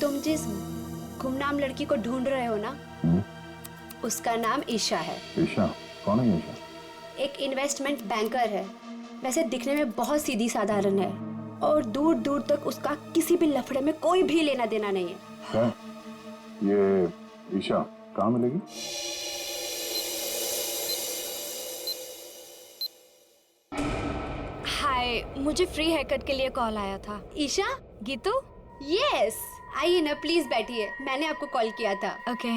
तुम जिस गुमनाम लड़की को ढूंढ रहे हो ना, उसका नाम ईशा है। ईशा? कौन है ईशा? एक इन्वेस्टमेंट बैंकर है। वैसे दिखने में बहुत सीधी साधारण है और दूर दूर तक उसका किसी भी लफड़े में कोई भी लेना देना नहीं है। ये ईशा कहाँ मिलेगी? हाय, मुझे फ्री हेयर कट के लिए कॉल आया था। ईशा? गीतू? यस, आइए ना प्लीज बैठिए, मैंने आपको कॉल किया था। ओके।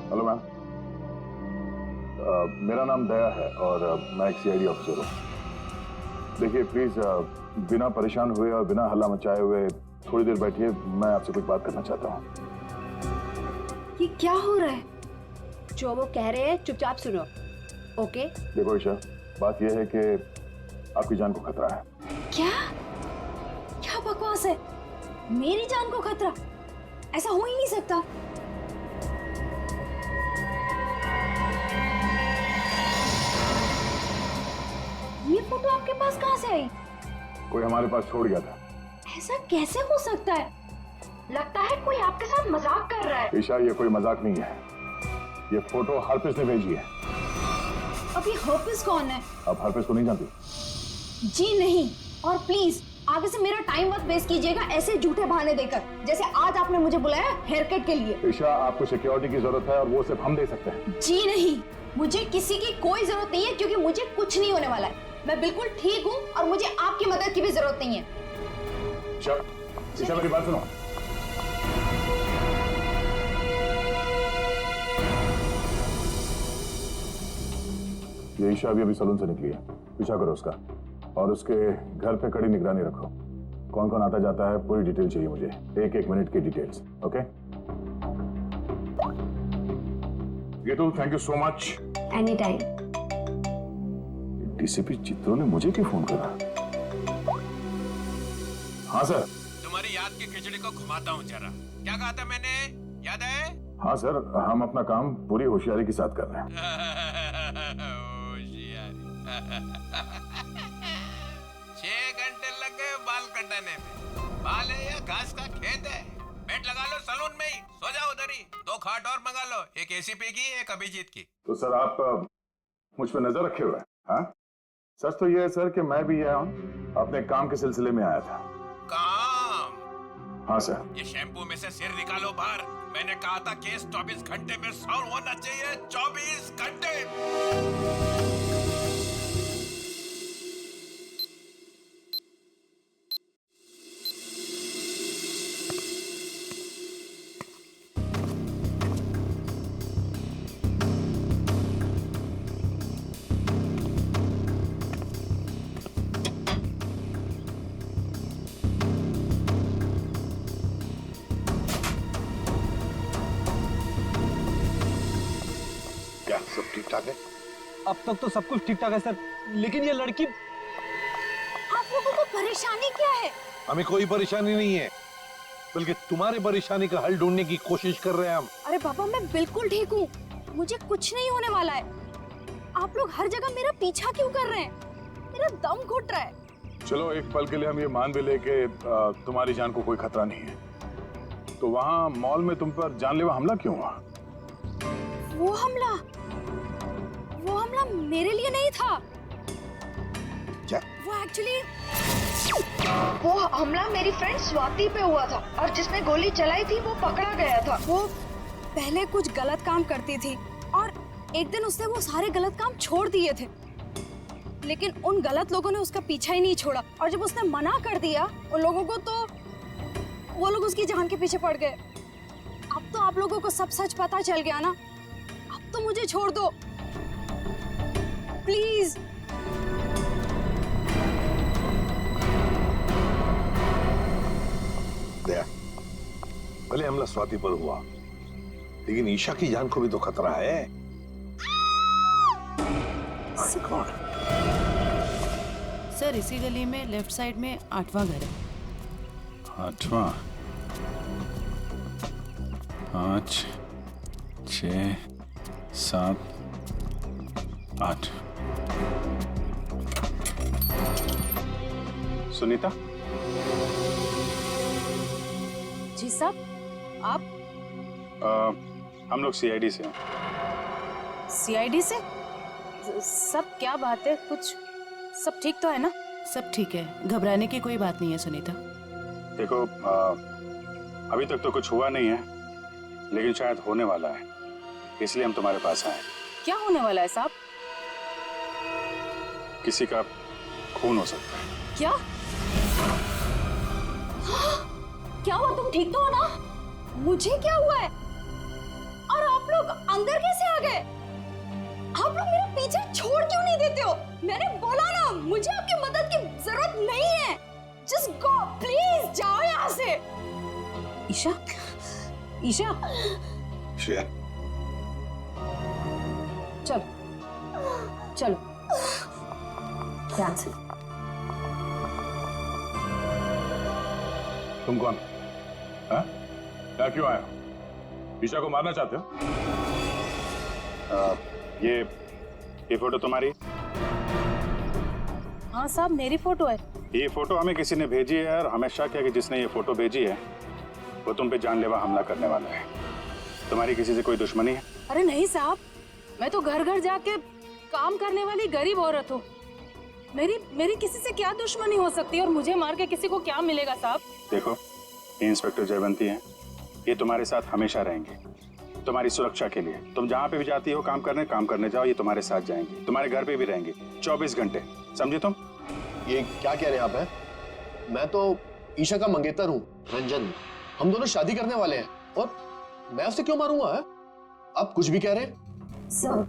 हेलो मैम, मेरा नाम दया है और मैं एक सीआईडी ऑफिसर हूँ। देखिए प्लीज बिना परेशान हुए और बिना हल्ला मचाए हुए थोड़ी देर बैठिए, मैं आपसे कुछ बात करना चाहता हूँ। ये क्या हो रहा है? जो वो कह रहे हैं चुपचाप सुनो, ओके? देखो ईशा, बात यह है कि आपकी जान को खतरा है। क्या? क्या बकवास है? मेरी जान को खतरा? ऐसा हो ही नहीं सकता। ये फोटो आपके पास कहाँ से आई? कोई हमारे पास छोड़ गया था। ऐसा कैसे हो सकता है? लगता है कोई आपके साथ मजाक कर रहा है। ईशा, ये कोई मजाक नहीं है, ये फोटो हरप्रीत ने भेजी है। अब ये हरप्रीत कौन है? आप हरप्रीत को नहीं जानती? जी नहीं, और प्लीज आगे से मेरा टाइम मत वेस्ट कीजिएगा ऐसे झूठे बहाने देकर, जैसे आज आपने मुझे बुलाया हेयर कट के लिए। ईशा, आपको सिक्योरिटी की जरूरत है और वो सिर्फ हम दे सकते हैं। जी नहीं, मुझे किसी की कोई जरूरत नहीं है, क्योंकि मुझे कुछ नहीं होने वाला है। मैं बिल्कुल ठीक हूँ और मुझे आपकी मदद की भी जरूरत नहीं है। चल ईशा, मेरी बात सुनो। ये ईशा अभी सलून से निकली है, पीछा करो उसका और उसके घर पे कड़ी निगरानी रखो। कौन कौन आता जाता है पूरी डिटेल चाहिए मुझे, एक एक मिनट की details. Okay Geetu, thank you so much. Any time. DCP चित्रों ने मुझे क्यों फोन करा? हाँ सर। तुम्हारी याद की खिचड़ी को घुमाता हूँ जरा। क्या कहा था मैंने, याद है? हाँ सर, हम अपना काम पूरी होशियारी के साथ कर रहे हैं। होशियारी। 6 घंटे लग गए बाल कटाने में। बाल है या घास का खेत है? बेड लगा लो सलून में ही, सो जाओ उधर ही। 2 खाट और मंगा लो, एक एसीपी की, एक अभिजीत की। तो सर आप मुझ पर नजर रखे हुए हैं? हाँ, सच तो ये है सर कि मैं भी यहाँ अपने काम के सिलसिले में आया था। काम? हाँ सर। ये शैम्पू में से सिर निकालो बाहर। मैंने कहा था केस 24 घंटे में सॉल्व होना चाहिए। 24 घंटे। सब ठीक ठाक है? अब तक तो सब कुछ ठीक ठाक है सर, लेकिन ये लड़की। आप लोगों को परेशानी क्या है? हमें कोई परेशानी नहीं है, बल्कि तुम्हारी परेशानी का हल ढूंढने की कोशिश कर रहे हैं हम। अरे बाबा, मैं बिल्कुल ठीक हूँ, मुझे कुछ नहीं होने वाला है। आप लोग हर जगह मेरा पीछा क्यों कर रहे हैं? मेरा दम घुट रहा है। चलो एक पल के लिए हम ये मान भी ले कि तुम्हारी जान को कोई खतरा नहीं है, तो वहाँ मॉल में तुम पर जानलेवा हमला क्यों हुआ? वो हमला मेरे लिए नहीं था। क्या? वो हमला मेरी फ्रेंड स्वाति पे हुआ था, और जिसने गोली चलाई थी वो पकड़ा गया था। वो पहले कुछ गलत काम करती थी और एक दिन उसने वो सारे गलत काम छोड़ दिए थे, लेकिन उन गलत लोगों ने उसका पीछा ही नहीं छोड़ा, और जब उसने मना कर दिया उन लोगों को, तो वो लोग उसकी जान के पीछे पड़ गए। अब तो आप लोगों को सब सच पता चल गया ना, अब तो मुझे छोड़ दो प्लीज। दया, भले हमला स्वाति पर हुआ, लेकिन ईशा की जान को भी तो खतरा है। सर इसी गली में लेफ्ट साइड में 8वां घर है। 8वां? 5, 6, 7, 8। सुनीता, जी साहब, आप हम लोग सीआईडी से हैं। सीआईडी से? सब क्या बात है? कुछ सब ठीक तो है ना? सब ठीक है, घबराने की कोई बात नहीं है सुनीता। देखो, अभी तक तो कुछ हुआ नहीं है, लेकिन शायद होने वाला है, इसलिए हम तुम्हारे पास आए। क्या होने वाला है साहब? किसी का खून हो सकता है। क्या? क्या हुआ? तुम ठीक तो हो ना? मुझे क्या हुआ है? और आप लोग अंदर कैसे आ गए? आप लोग मेरा पीछे छोड़ क्यों नहीं देते हो? मैंने बोला ना, मुझे आपकी मदद की जरूरत नहीं है। जस्ट गो, प्लीज जाओ यहाँ से। ईशा, ईशा, श्रेया, चलो चलो ध्यान से। तुम कौन? हाँ? क्या क्यों आए हो? ईशा को मारना चाहते हो? ये फोटो तुम्हारी? हाँ साहब, मेरी फोटो है। ये फोटो हमें किसी ने भेजी है और हमें शक है कि जिसने ये फोटो भेजी है वो तुम पे जानलेवा हमला करने वाला है। तुम्हारी किसी से कोई दुश्मनी है? अरे नहीं साहब, मैं तो घर घर जाके काम करने वाली गरीब औरत हूँ। मेरी किसी से क्या दुश्मनी हो सकती है और मुझे मार के किसी को क्या मिलेगा साहब? देखो, ये इंस्पेक्टर जयवंती हैं, ये तुम्हारे साथ हमेशा रहेंगे, तुम्हारी सुरक्षा के लिए। तुम जहाँ पे भी जाती हो काम करने जाओ, ये तुम्हारे साथ जाएंगे, तुम्हारे घर पे भी रहेंगे 24 घंटे, समझे तुम? ये क्या कह रहे हैं आप? हैं? मैं तो ईशा का मंगेतर हूँ, रंजन। हम दोनों शादी करने वाले हैं और मैं उसे क्यों मारूंगा? है? आप कुछ भी कह रहे हैं? सर,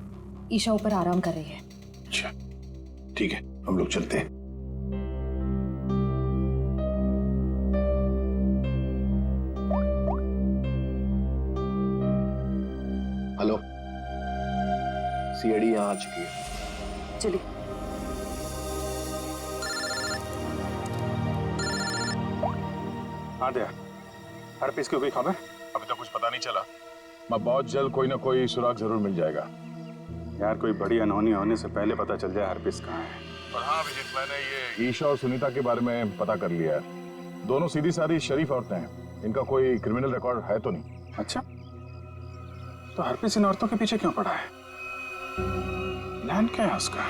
ईशा ऊपर आराम कर रही है। अच्छा ठीक है, हम लोग चलते हैं। हेलो, सीआईडी यहाँ आ चुकी है। चलिए। हाँ दया, हर पीस की कोई खबर? अभी तो कुछ पता नहीं चला, मैं बहुत जल्द कोई ना कोई सुराग जरूर मिल जाएगा। यार, कोई बड़ी अनहोनी होने से पहले पता चल जाए हर पीस कहाँ है। और हाँ अभिजीत, मैंने ये ईशा और सुनीता के बारे में पता कर लिया है। दोनों सीधी सादी शरीफ औरतें हैं, इनका कोई क्रिमिनल रिकॉर्ड है तो नहीं। अच्छा, तो हर पीस इन औरतों के पीछे क्यों पड़ा है? प्लान क्या है उसका?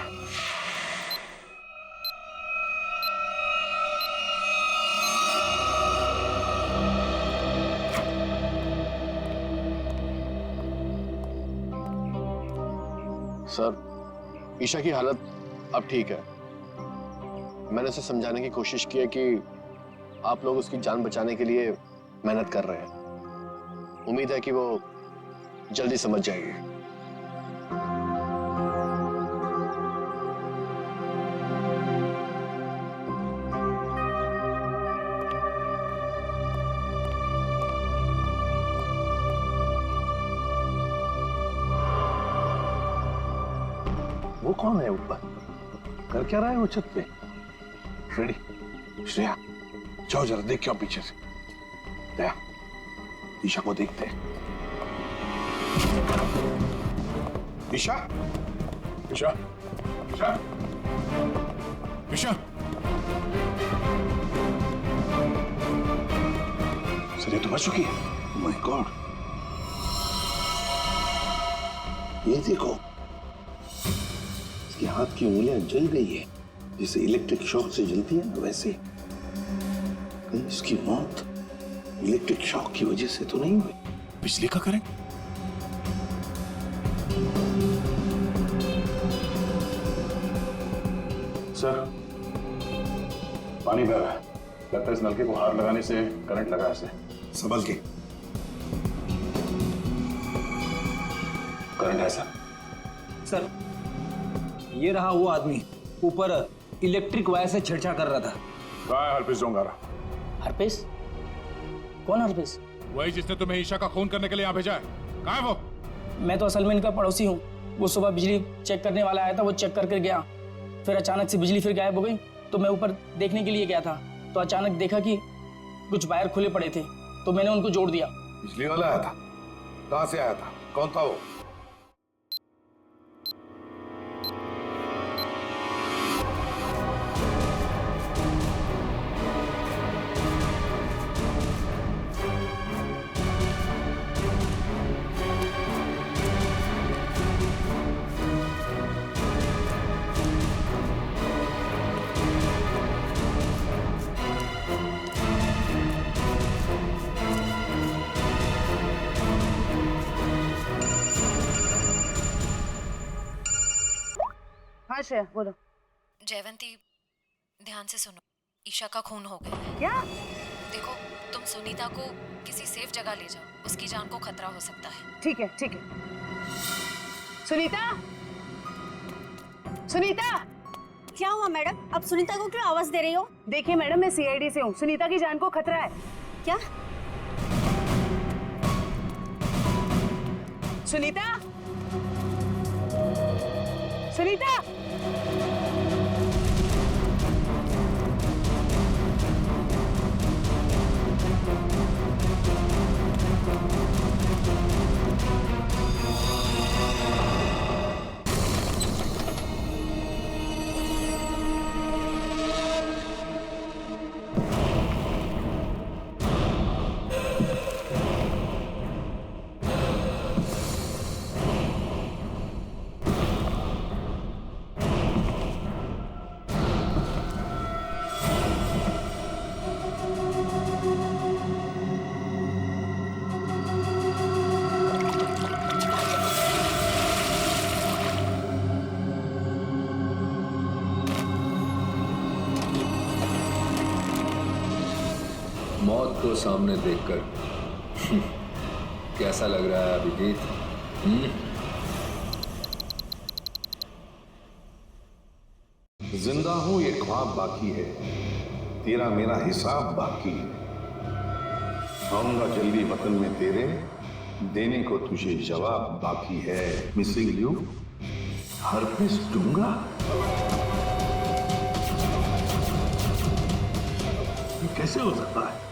सर, ईशा की हालत अब ठीक है। मैंने उसे समझाने की कोशिश की है कि आप लोग उसकी जान बचाने के लिए मेहनत कर रहे हैं। उम्मीद है कि वो जल्दी समझ जाएगी। वो कौन है ऊपर? कर क्या रहा है वो छत पे? फ्रेडी, श्रेया, जाओ जरा देख क्या पीछे से। दया, ईशा को देखते हैं। ईशा, ईशा, ईशा, ईशा, सर ये तो बच चुकी है। माय गॉड, ये देखो, इसके हाथ की उंगलियां जल गई है, जैसे इलेक्ट्रिक शॉक से जलती है ना, वैसे। कहीं इसकी मौत इलेक्ट्रिक शॉक की वजह से तो नहीं हुई? बिजली का करंट? सर, पानी बह रहा है, लगता है इस नलके को हाथ लगाने से करंट लगा इसे। संभल के। करंट है सर। सर, ये रहा वो आदमी, ऊपर इलेक्ट्रिक वायर से छेड़छाड़ कर रहा था। कहाँ है हरप्रीत जोंगारा? हरपेश? कौन हरपेश? वही जिसने तुम्हें ईशा का खून करने के लिए यहाँ भेजा है। कहाँ है वो? मैं तो असल में इनका पड़ोसी हूँ। वो सुबह बिजली चेक करने वाला आया था, वो चेक करके गया, फिर अचानक से बिजली फिर गायब हो गई, तो मैं ऊपर देखने के लिए गया था, तो अचानक देखा कि कुछ वायर खुले पड़े थे, तो मैंने उनको जोड़ दिया। बिजली वाला आया था? कहाँ से आया था? कौन था वो? श्रेया बोलो। जयवंती, ध्यान से सुनो। ईशा का खून हो गया है। क्या? देखो, तुम सुनीता को किसी सेफ जगह ले जाओ, उसकी जान को खतरा हो सकता है। ठीक है, ठीक है। सुनीता, सुनीता। क्या हुआ मैडम? अब सुनीता को क्यों आवाज दे रही हो? देखिए मैडम, मैं सीआईडी से हूँ। सुनीता की जान को खतरा है। क्या? सुनीता, सुनीता। मौत को सामने देखकर कैसा लग रहा है अभिजीत? जिंदा हूं ये ख्वाब बाकी है, तेरा मेरा हिसाब बाकी है। आऊंगा जल्दी वतन में तेरे, देने को तुझे जवाब बाकी है। मिसिंग यू, हरपिस दूंगा। ये कैसे हो सकता है?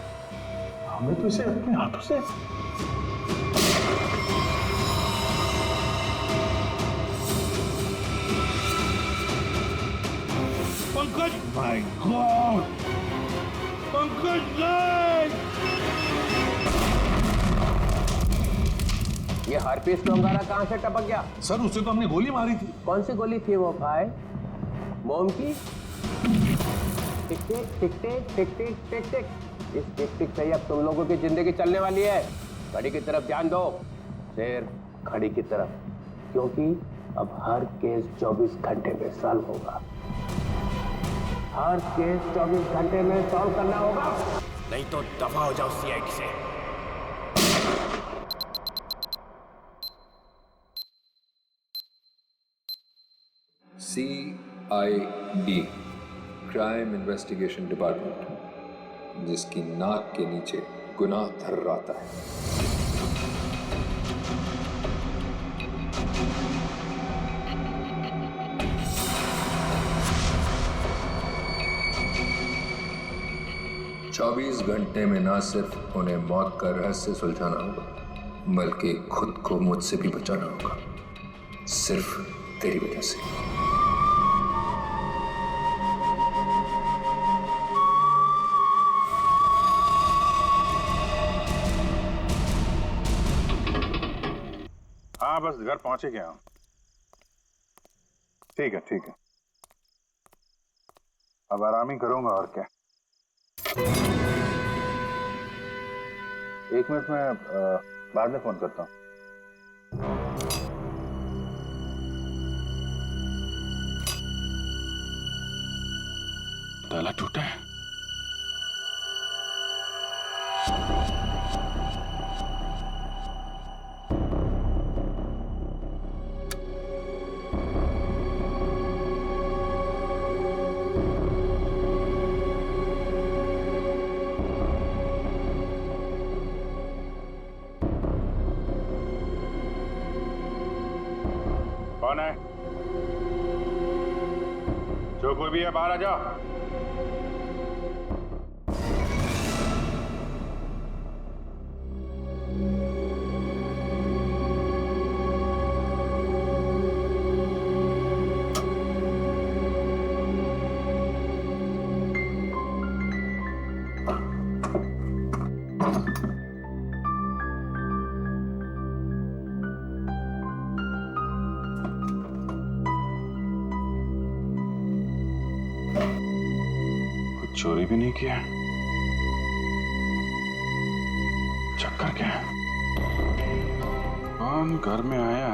हमें तो इसे अपने हाथों से पंकज, माय गॉड, पंकज नहीं! ये हरपीस डोंगारा कहाँ से टपक गया? सर, उसे तो हमने गोली मारी थी। कौन सी गोली थी वो भाई? मोम की? टिक टिक टिक टिक टिक टिक टिक टिक। इस टिक टिक से ही अब तुम लोगों की जिंदगी चलने वाली है। घड़ी की तरफ ध्यान दो शेर, घड़ी की तरफ, क्योंकि अब हर केस 24 घंटे में सॉल्व होगा। हर केस 24 घंटे में सॉल्व करना होगा, नहीं तो दफा हो जाओ सीआईडी से। CID, क्राइम इन्वेस्टिगेशन डिपार्टमेंट, जिसकी नाक के नीचे गुनाह थर्राता है। चौबीस घंटे में ना सिर्फ उन्हें मौत का रहस्य सुलझाना होगा, बल्कि खुद को मुझसे भी बचाना होगा, सिर्फ तेरी वजह से। हाँ, बस घर पहुंचे गया हूं। ठीक है, ठीक है। अब आराम ही करूंगा और क्या। एक मिनट में बाद में फोन करता हूं। ताला टूटा है। कौन है? जो कोई भी है बाहर आ जाओ। चोरी भी नहीं किया, चक्कर क्या है? कौन घर में आया,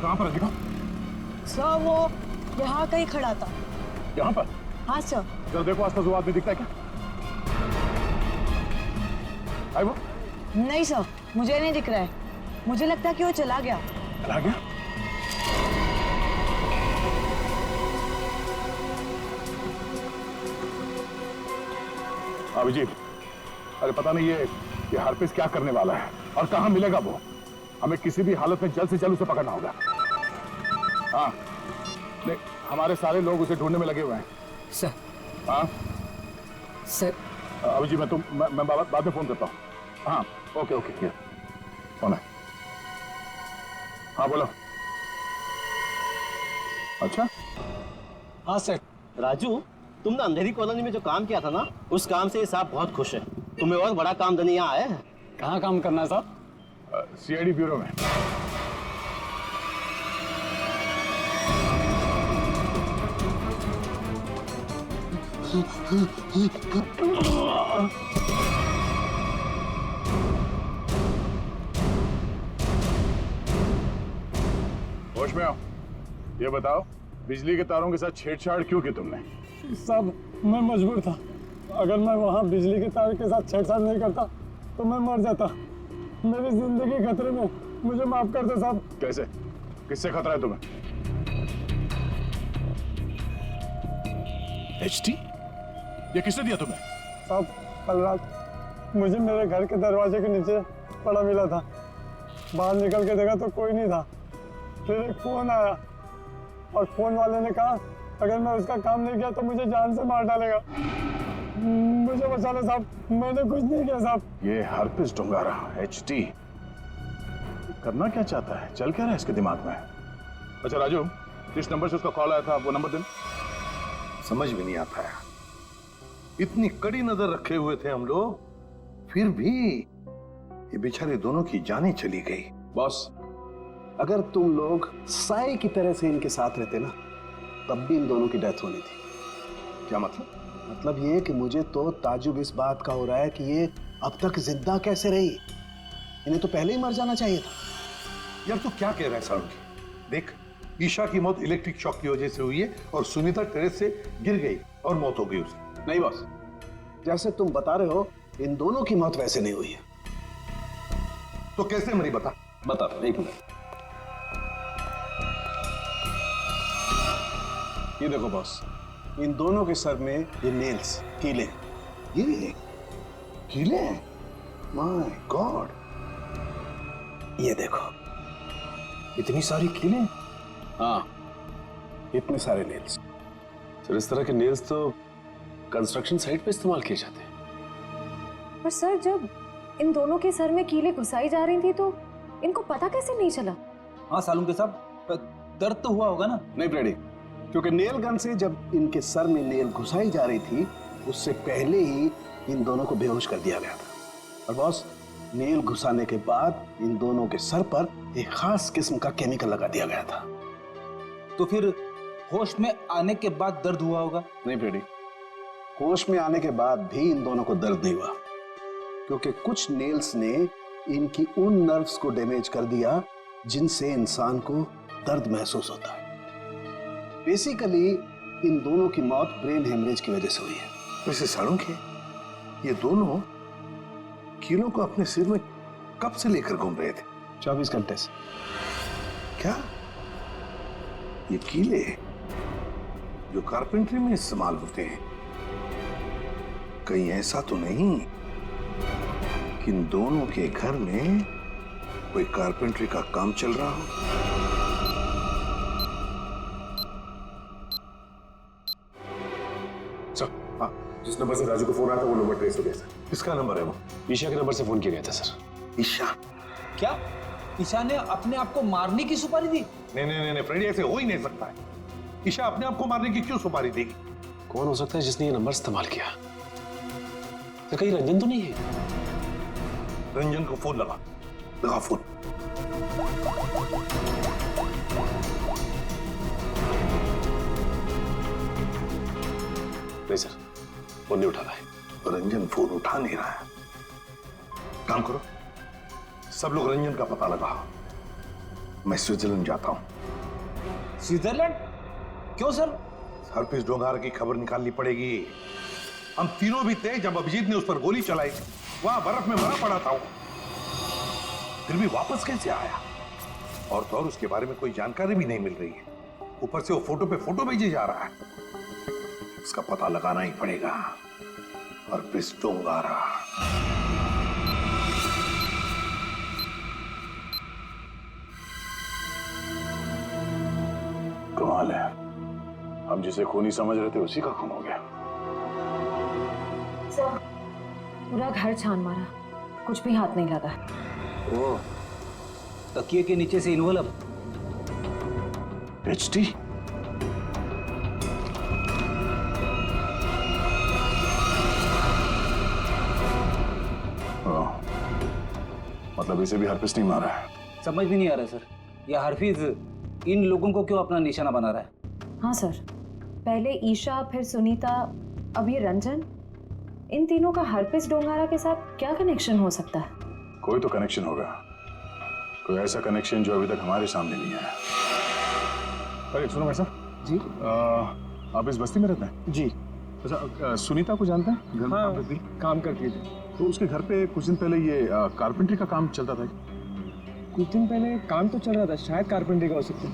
कहाँ पर दिखा? सर वो यहाँ कहीं खड़ा था। यहाँ पर? हाँ सर। जरा देखो आसपास वो आदमी दिखता है क्या? आई वो? नहीं सर, मुझे नहीं दिख रहा है। मुझे लगता है कि वो चला गया। चला गया? अभिजीत, अरे पता नहीं ये हार्पिस क्या करने वाला है और कहाँ मिलेगा वो। हमें किसी भी हालत में जल्द से जल्द उसे पकड़ना होगा। हाँ, नहीं, हमारे सारे लोग उसे ढूंढने में लगे हुए हैं। सर। हाँ सर। अभिजीत, मैं बाद में फोन करता हूँ। हाँ, ओके ओके, फोन है। हाँ बोलो। अच्छा, हाँ सर। राजू, तुमने अंधेरी कॉलोनी में जो काम किया था ना, उस काम से साहब बहुत खुश है। तुम्हें और बड़ा काम देने यहाँ आए हैं। कहाँ काम करना है साहब? सीआईडी ब्यूरो में। होश में आओ। ये बताओ, बिजली के तारों के साथ छेड़छाड़ क्यों की तुमने? साहब, मैं मजबूर था। अगर मैं वहाँ बिजली के तार के साथ छेड़छाड़ नहीं करता तो मैं मर जाता। मेरी जिंदगी खतरे में, मुझे माफ कर दो साहब। कैसे? किससे खतरा है तुम्हें? एचटी? ये किसने दिया तुम्हें? साहब, कल रात मुझे मेरे घर के दरवाजे के नीचे पड़ा मिला था। बाहर निकल के देखा तो कोई नहीं था। फिर एक फोन आया और फोन वाले ने कहा अगर मैं उसका काम नहीं किया तो मुझे जान से मार डालेगा। मुझे बचा लो साहब, मैंने कुछ नहीं किया साहब। ये हार्पिस डोंगारा एचटी करना क्या चाहता है? चल क्या रहा है इसके दिमाग में? अच्छा राजू, जिस नंबर से उसका कॉल आया था वो नंबर देना। समझ में नहीं आता है, इतनी कड़ी नजर रखे हुए थे हम लोग, फिर भी ये बेचारे दोनों की जानें चली गई। बॉस, अगर तुम लोग साए की तरह से इनके साथ रहते ना, तब भी इन दोनों की डेथ होनी थी। क्या मतलब? मतलब ये कि मुझे तो ताजुब इस बात का हो रहा है कि ये अब तक जिंदा कैसे रही। इन्हें तो पहले ही मर जाना चाहिए था। यार तू क्या कह रहा है सारुण? देख, ईशा की मौत इलेक्ट्रिक शॉक की वजह से हुई है और सुनीता टेरेस से गिर गई और मौत हो गई उसकी। नहीं बॉस, जैसे तुम बता रहे हो इन दोनों की मौत वैसे नहीं हुई है। तो कैसे मरी बता? बता, एक मिनट। ये देखो बॉस, इन दोनों के सर में ये नेल्स, कीले। ये कीले? माय गॉड, ये देखो, इतनी सारी कीले? हाँ, इतने सारे नेल्स। सर, इस तरह के नेल्स तो कंस्ट्रक्शन साइट पे इस्तेमाल किए जाते हैं। पर सर, जब इन दोनों के सर में कीले घुसाई जा रही थी तो इनको पता कैसे नहीं चला? हाँ सालून के साहब, दर्द तो हुआ होगा ना? नहीं फ्रेडी, क्योंकि नेल गन से जब इनके सर में नेल घुसाई जा रही थी उससे पहले ही इन दोनों को बेहोश कर दिया गया था। और बॉस, नेल घुसाने के बाद इन दोनों के सर पर एक खास किस्म का केमिकल लगा दिया गया था। तो फिर होश में आने के बाद दर्द हुआ होगा? नहीं फ्रेडी, होश में आने के बाद भी इन दोनों को दर्द नहीं हुआ, क्योंकि कुछ नेल्स ने इनकी उन नर्व्स को डैमेज कर दिया जिनसे इंसान को दर्द महसूस होता है। बेसिकली इन दोनों की मौत ब्रेन हेमरेज की वजह से हुई है। वैसे सारुण के ये दोनों कीलों को अपने सिर में कब से लेकर घूम रहे थे? 24 घंटे से। क्या ये कीले जो कारपेंट्री में इस्तेमाल होते हैं, कहीं ऐसा तो नहीं कि इन दोनों के घर में कोई कारपेंट्री का काम चल रहा हो? जिस नंबर से राजू को फोन आया था वो नंबर ट्रेस हो गया सर। किसका नंबर है वो? ईशा के नंबर से फोन किया गया था सर। ईशा? क्या ईशा ने अपने आप को मारने की सुपारी दी? नहीं फ्रेडी, ऐसे हो ही नहीं सकता है। ईशा अपने आप को मारने की क्यों सुपारी देगी? कौन हो सकता है जिसने ये नंबर इस्तेमाल किया? तो कहीं रंजन तो नहीं है? रंजन को फोन लगा फोन। नहीं सर, फोन नहीं उठा रहा है। रंजन फोन उठा नहीं रहा है। काम करो, सब लोग रंजन का पता लगाओ। मैं स्विट्जरलैंड जाता हूं। स्विट्जरलैंड? क्यों सर? हरप्रीत डोंगारा की खबर निकालनी पड़ेगी। हम तीनों भी थे जब अभिजीत ने उस पर गोली चलाई। वहां बर्फ में मरा पड़ा था वो, फिर भी वापस कैसे आया? और तो और उसके बारे में कोई जानकारी भी नहीं मिल रही है। ऊपर से वो फोटो पे फोटो भेजे जा रहा है। इसका पता लगाना ही पड़ेगा। हरप्रीत डोंगारा। कमाल है, हम जिसे खूनी समझ रहे थे उसी का खून हो गया। सर, पूरा घर छान मारा, कुछ भी हाथ नहीं लगा। ओह, तकिए के नीचे से इन्वॉल्व। एचटी? मतलब इसे भी हरप्रीत नहीं मारा है? समझ भी नहीं आ रहा सर, यह हरफीज इन लोगों को क्यों अपना निशाना बना रहा है? हाँ सर, पहले ईशा, फिर सुनीता, अब ये रंजन। इन तीनों का हरप्रीत डोंगारा के साथ क्या कनेक्शन हो सकता है? कोई तो कनेक्शन होगा, कोई ऐसा कनेक्शन जो अभी तक हमारे सामने नहीं आया। अरे सुनो भाई साहब जी, आप इस बस्ती में रहते हैं? जी। अच्छा, सुनीता को जानते हैं? घर में हाँ, काम करती? काम करती थी। तो उसके घर पे कुछ दिन पहले ये कारपेंटरी का काम चलता था। कुछ दिन पहले काम तो चल रहा था, शायद कारपेंटरी का हो सकता है।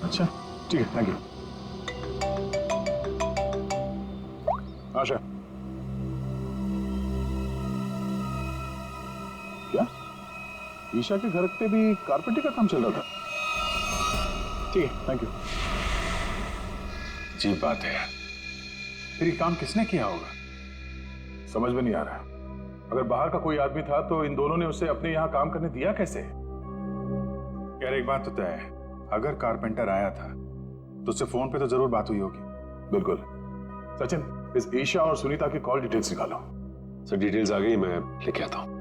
अच्छा ठीक है, थैंक यू। आशा, क्या ईशा के घर पे भी कारपेंटरी का काम चल रहा था? ठीक है, थैंक यू। अजीब बात है, फिर ये काम किसने किया होगा? समझ में नहीं आ रहा। अगर बाहर का कोई आदमी था तो इन दोनों ने उसे अपने यहाँ काम करने दिया कैसे? यार एक बात तो तय है, अगर कारपेंटर आया था तो उससे फोन पे तो जरूर बात हुई होगी। बिल्कुल। सचिन, इस ईशा और सुनीता की कॉल डिटेल्स निकालो। सर डिटेल्स आ गई, मैं लेके आता हूँ।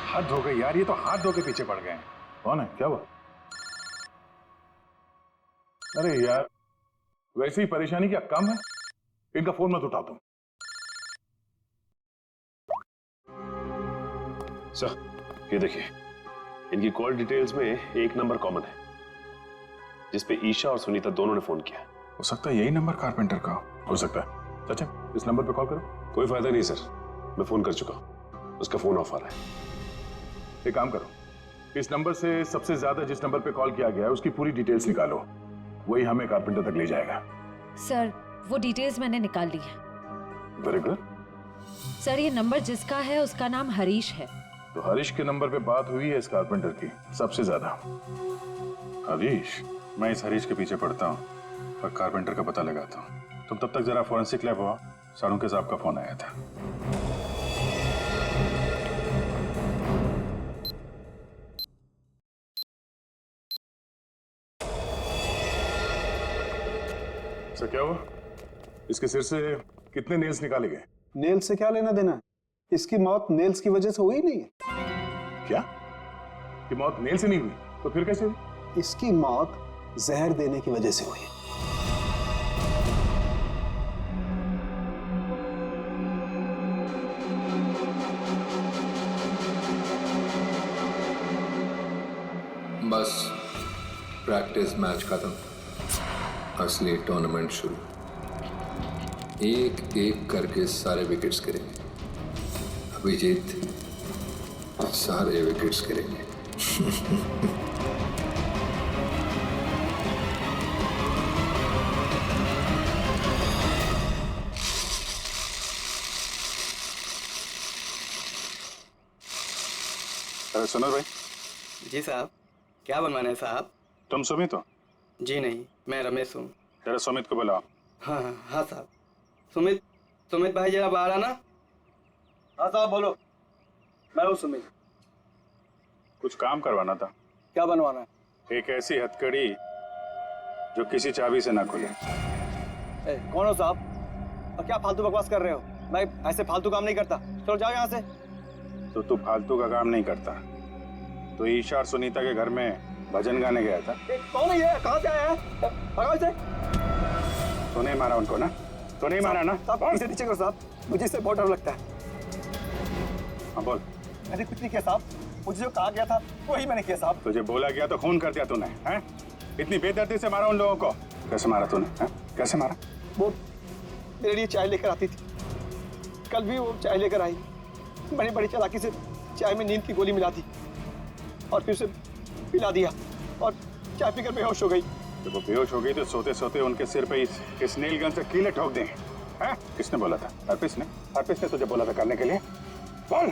हाथ धो गए यार, ये तो हाथ धो के पीछे पड़ गए हैं। कौन है, क्या हुआ? अरे यार, वैसे ही परेशानी क्या कम है? इनका फोन मत उठा तुम। सर ये देखिए, इनकी कॉल डिटेल्स में एक नंबर कॉमन है जिसपे ईशा और सुनीता दोनों ने फोन किया। हो सकता है यही नंबर कारपेंटर का हो सकता है। सचिन, इस नंबर पे कॉल करो। कोई फायदा नहीं सर, मैं फोन कर चुका हूं, उसका फोन ऑफ आ रहा है। एक काम करो, इस नंबर से सबसे ज्यादा जिस नंबर पे कॉल किया गया है उसकी पूरी डिटेल्स निकालो, वही हमें कारपेंटर तक ले जाएगा। सर, वो डिटेल्स मैंने निकाल ली है। Very good. सर, ये नंबर जिसका है उसका नाम हरीश है। तो हरीश के नंबर पे बात हुई है इस कारपेंटर की सबसे ज्यादा। हरीश? मैं इस हरीश के पीछे पड़ता हूँ और कारपेंटर का पता लगाता हूँ। तुम तब तक जरा फॉरेंसिक लैब हुआ, सारुंके साहब का फोन आया था। सर क्या हुआ? इसके सिर से कितने नेल्स निकाले गए? नेल से क्या लेना देना है? इसकी मौत नेल्स की वजह से हुई नहीं है। क्या? कि मौत नेल से नहीं हुई तो फिर कैसे हुई? इसकी मौत जहर देने की वजह से हुई है। बस प्रैक्टिस मैच खत्म, असली टूर्नामेंट शुरू। एक एक करके सारे विकेट्स गिरेंगे। अभिजीत सारे विकेट्स गिरेंगे। अरे सुनो भाई। जी साहब, क्या बनवाना है साहब? तुम सुमित हो? जी नहीं, मैं रमेश हूँ। जरा सुमित को बुलाओ। हाँ हाँ हाँ साहब। सुमित भाई जरा बाहर आना। हाँ साहब बोलो। मैं हूँ सुमित। कुछ काम करवाना था। क्या बनवाना है? एक ऐसी हथकड़ी जो किसी चाबी से ना खुले। कौन हो साहब और क्या फालतू बकवास कर रहे हो? मैं ऐसे फालतू काम नहीं करता। चलो जाओ यहाँ से। तो तू फालतू का काम नहीं करता तो ईशा और सुनीता के घर में भजन गाने गया था। कौन है ये? कहाँ से आया है? भगाओ इसे। तो नहीं मारा उनको ना? तो नहीं मारा ना? साहब इसे नीचे करो साहब, मुझे इससे बहुत डर लगता है। हाँ बोल। मैंने कुछ नहीं किया साहब, मुझे जो कहा गया था वही मैंने किया साहब। तुझे बोला गया तो खून कर दिया तूने, हैं? इतनी बेदर्दी से मारा उन लोगों को? कैसे मारा तूने, हैं? कैसे मारा? वो मेरे लिए चाय लेकर आती थी, कल भी वो चाय लेकर आई। मैंने बड़ी चालाकी से चाय में नींद की गोली मिला दी और फिर उसे पिला दिया और चाय पीकर बेहोश हो गई। जब वो बेहोश हो गई तो सोते सोते उनके सिर पे इस नील गन से कीले ठोक दें, हैं? किसने बोला था? हरप्रीत ने? हरप्रीत ने तुझे बोला था करने के लिए? बोल।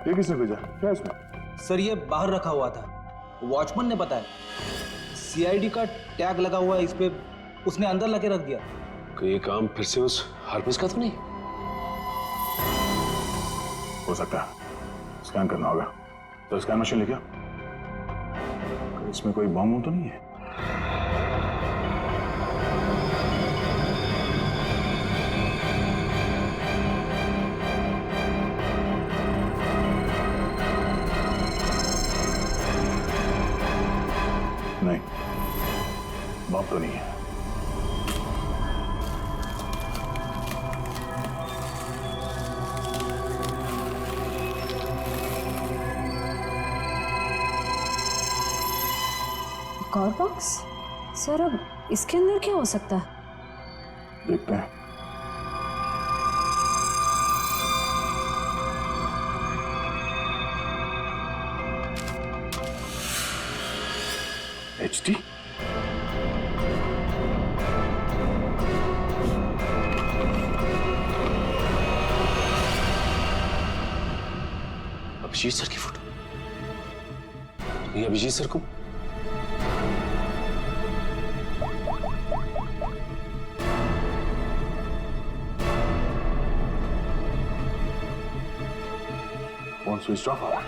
ये किसने भेजा? क्या इसमें? सर ये बाहर रखा हुआ था, वॉचमैन ने बताया। सीआईडी का टैग लगा हुआ है इस पे, उसने अंदर लगे रख दिया। तो ये काम फिर से उस हरप्रीत का तो नहीं? हो सकता है, स्कैन करना होगा। तो स्कैन मशीन लेके आओ। इसमें कोई बम तो नहीं है? नहीं, बम तो नहीं है। एक और बॉक्स? सर अब इसके अंदर क्या हो सकता है? देखते हैं। HD? अभिजीत सर की फोटो? ये अभिजीत सर को फोन स्विच ऑफ हो रहा है।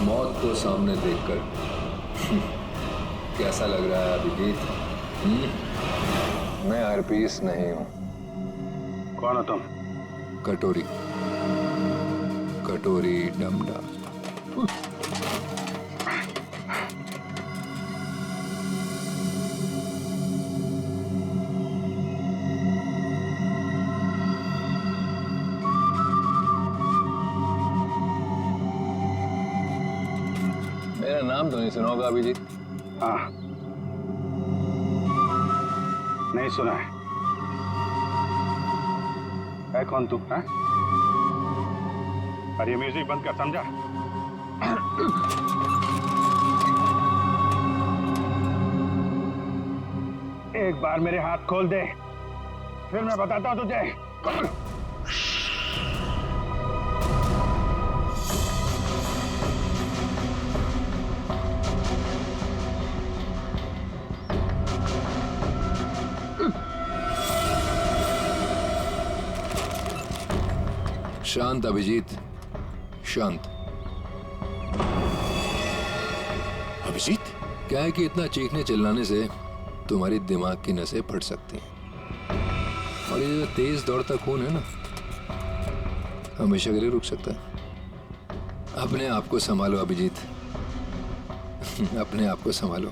मौत को सामने देखकर कैसा लग रहा है अभिजीत? मैं हरप्रीत नहीं हूं। कौन हो तुम? कटोरी, कटोरी डमडा। मेरा नाम तो नहीं सुना होगा अभिजीत? हाँ, नहीं सुना है। कौन तू? है? और ये म्यूजिक बंद कर, समझा? एक बार मेरे हाथ खोल दे, फिर मैं बताता हूं तुझे। कौन? शांत अभिजीत, शांत। अभिजीत? क्या है कि इतना चीखने चिल्लाने से तुम्हारी दिमाग की नसें फट सकती हैं, और ये जो तेज दौड़ता खून है ना, हमेशा के लिए रुक सकता है। अपने आप को संभालो अभिजीत, अपने आप को संभालो।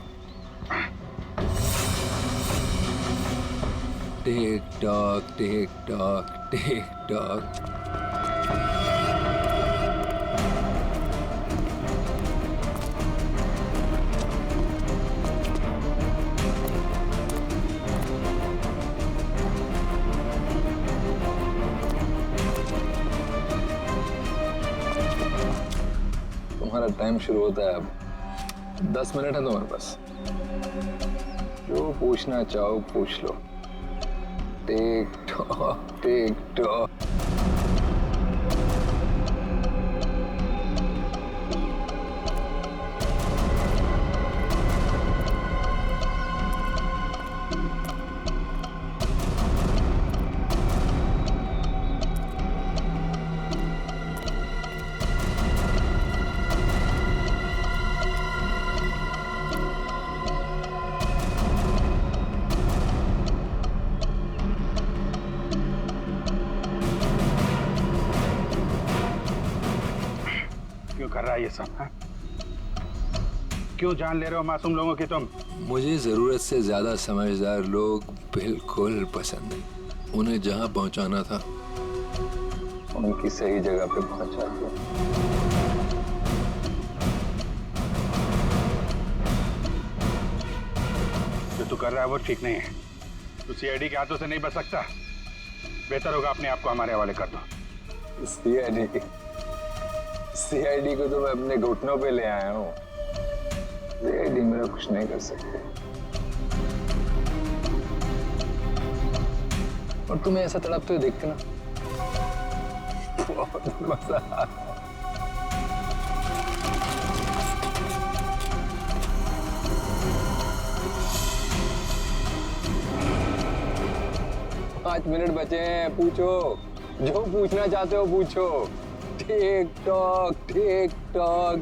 Tick tock, TikTok, tick tock. तुम्हारा टाइम शुरू होता है अब। 10 मिनट है तुम्हारे पास, जो पूछना चाहो पूछ लो। Tick tock tick tock. कर रहा है ये सब? हाँ? क्यों जान ले रहे हो मासूम लोगों की तुम? मुझे जरूरत से ज्यादा समझदार लोग बिल्कुल पसंद नहीं। उन्हें जहां पहुंचाना था उनकी सही जगह पे पहुंचा दिया। जो तू कर रहा है वो ठीक नहीं है। तू सीआईडी के हाथों से नहीं बच सकता। बेहतर होगा अपने आप को हमारे हवाले कर दो। सीआईडी को तो मैं अपने घुटनों पे ले आया हूँ। सीआईडी मेरा कुछ नहीं कर सकते। और तुम्हें ऐसा तड़पते हुए देखते ना बहुत मजा आता है। 5 मिनट बचे हैं, पूछो जो पूछना चाहते हो पूछो। Tick tock tick tock.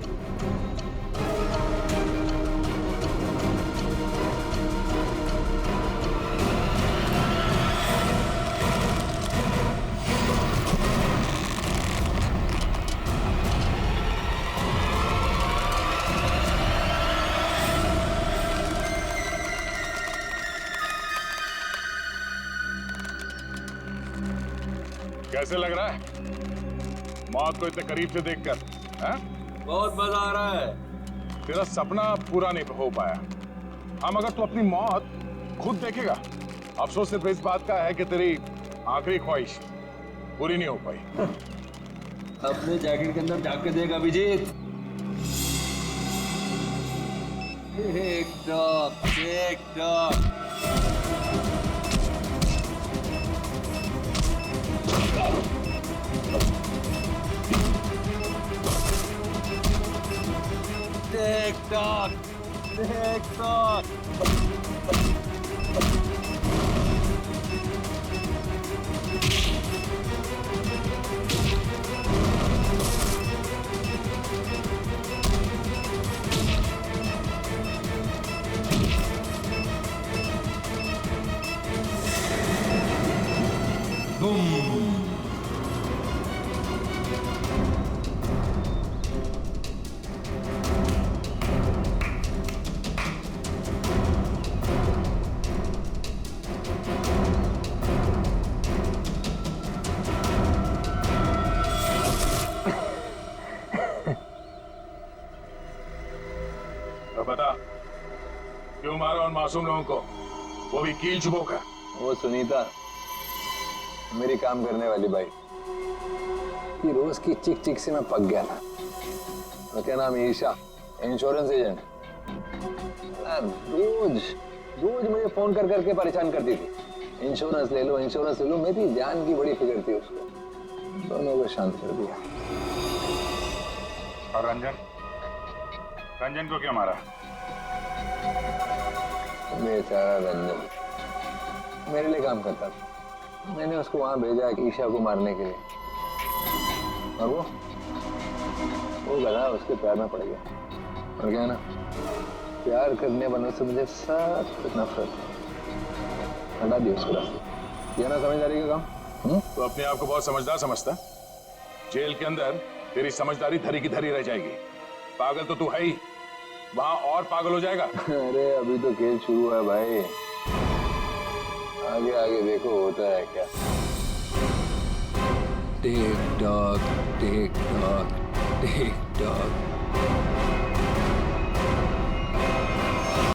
कैसे लग रहा है मौत को इतने करीब से देखकर? बहुत मजा आ रहा है। तेरा सपना पूरा नहीं हो पाया। हम अगर तू अपनी मौत खुद देखेगा, अफसोस सिर्फ इस बात का है कि तेरी आखिरी ख्वाहिश पूरी नहीं हो पाई। अपने जैकेट के अंदर झांक के देख Abhijeet. TikTok TikTok. TikTok, TikTok. बता क्यों मारा उन मासूम लोगों को, वो भी कील चुबो कर? वो सुनीता मेरी काम करने वाली बाई की रोज की चिक चिक से मैं पक गया था। तो क्या नाम है, ईशा, इंश्योरेंस एजेंट। रोज रोज मुझे फोन कर करके परेशान करती थी, इंश्योरेंस ले लो इंश्योरेंस ले लो। मेरी जान की बड़ी फिक्र थी उसको। दोनों को शांत कर दिया। और रंजन, रंजन को क्यों मारा? बेचारा रंजन मेरे लिए काम करता था। मैंने उसको वहां भेजा ईशा को मारने के लिए, और वो गधा उसके प्यार में पड़ गया। और क्या ना, प्यार करने वालों से मुझे सख्त नफरत है। हटा दिया उसको रास्ते। ये ना समझदारी का काम। तो अपने आप को बहुत समझदार समझता? जेल के अंदर तेरी समझदारी धरी की धरी रह जाएगी। पागल तो तू है ही, वहां और पागल हो जाएगा। अरे अभी तो खेल शुरू है भाई, आगे आगे देखो होता है क्या। Tick tock TikTok tick tock.